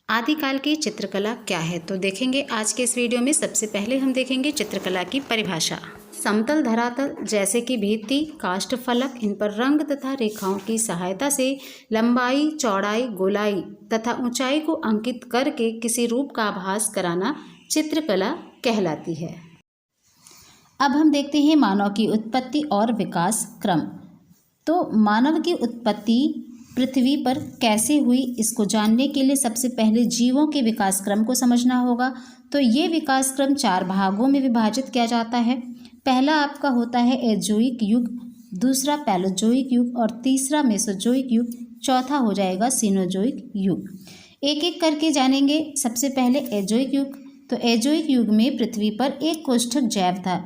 आदिकाल की चित्रकला क्या है, तो देखेंगे आज के इस वीडियो में। सबसे पहले हम देखेंगे चित्रकला की परिभाषा। समतल धरातल जैसे कि भित्ति, काष्ठ फलक, इन पर रंग तथा रेखाओं की सहायता से लंबाई, चौड़ाई, गोलाई तथा ऊंचाई को अंकित करके किसी रूप का आभास कराना चित्रकला कहलाती है। अब हम देखते हैं मानव की उत्पत्ति और विकास क्रम। तो मानव की उत्पत्ति पृथ्वी पर कैसे हुई, इसको जानने के लिए सबसे पहले जीवों के विकास क्रम को समझना होगा। तो ये विकास क्रम 4 भागों में विभाजित किया जाता है। पहला आपका होता है एजोइक युग, दूसरा पैलोजोइक युग और तीसरा मेसोजोइक युग, चौथा हो जाएगा सीनोजोइक युग। एक एक करके जानेंगे। सबसे पहले एजोइक युग। तो एजोइक युग में पृथ्वी पर एक कोष्ठक जैव था।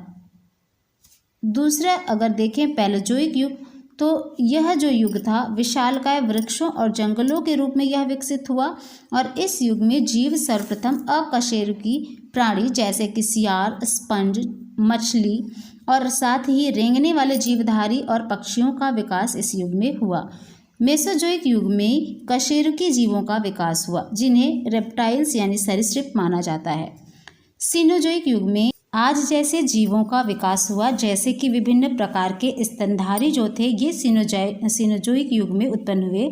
दूसरा अगर देखें पैलोजोइक युग, तो यह जो युग था विशालकाय वृक्षों और जंगलों के रूप में यह विकसित हुआ और इस युग में जीव सर्वप्रथम अकशेरुकी प्राणी जैसे कि सियार, स्पंज, मछली और साथ ही रेंगने वाले जीवधारी और पक्षियों का विकास इस युग में हुआ। मेसोजोइक युग में कशेरुकी जीवों का विकास हुआ जिन्हें रेप्टाइल्स यानी सरीसृप माना जाता है। सीनोजोइक युग में आज जैसे जीवों का विकास हुआ, जैसे कि विभिन्न प्रकार के स्तनधारी जो थे ये सीनोजोइक युग में उत्पन्न हुए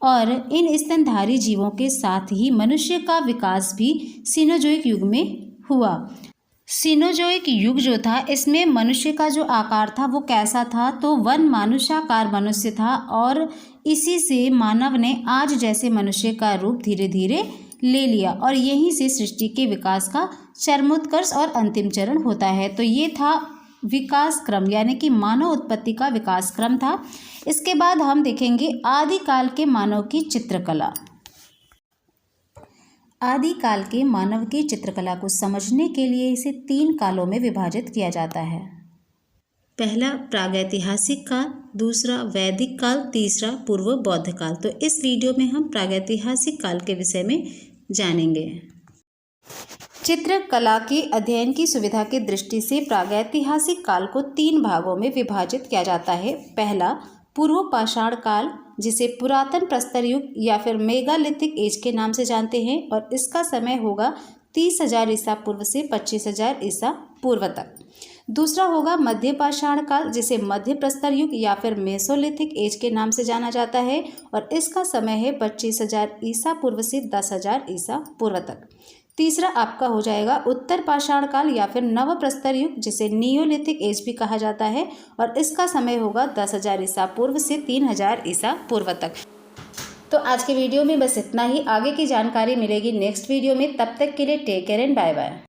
और इन स्तनधारी जीवों के साथ ही मनुष्य का विकास भी सीनोजोइक युग में हुआ। सीनोजोइक युग जो था इसमें मनुष्य का जो आकार था वो कैसा था, तो वन मानुषाकार मनुष्य था और इसी से मानव ने आज जैसे मनुष्य का रूप धीरे धीरे ले लिया और यहीं से सृष्टि के विकास का चरमोत्कर्ष और अंतिम चरण होता है। तो ये था विकास क्रम, यानी कि मानव उत्पत्ति का विकास क्रम था। इसके बाद हम देखेंगे आदिकाल के मानव की चित्रकला। आदिकाल के मानव की चित्रकला को समझने के लिए इसे 3 कालों में विभाजित किया जाता है। पहला प्रागैतिहासिक काल, दूसरा वैदिक काल, तीसरा पूर्व बौद्ध काल। तो इस वीडियो में हम प्रागैतिहासिक काल के विषय में जानेंगे। चित्रकला के अध्ययन की सुविधा की दृष्टि से प्रागैतिहासिक काल को 3 भागों में विभाजित किया जाता है। पहला पूर्व पाषाण काल, जिसे पुरातन प्रस्तर युग या फिर मेगालिथिक एज के नाम से जानते हैं और इसका समय होगा 30,000 ईसा पूर्व से 25,000 ईसा पूर्व तक। दूसरा होगा मध्य पाषाण काल, जिसे मध्य प्रस्तर युग या फिर मेसोलिथिक एज के नाम से जाना जाता है और इसका समय है 25,000 ईसा पूर्व से 10,000 ईसा पूर्व तक। तीसरा आपका हो जाएगा उत्तर पाषाण काल या फिर नव प्रस्तर युग, जिसे नियोलिथिक एज भी कहा जाता है और इसका समय होगा 10,000 ईसा पूर्व से 3,000 ईसा पूर्व तक। तो आज के वीडियो में बस इतना ही। आगे की जानकारी मिलेगी नेक्स्ट वीडियो में। तब तक के लिए take care and bye bye.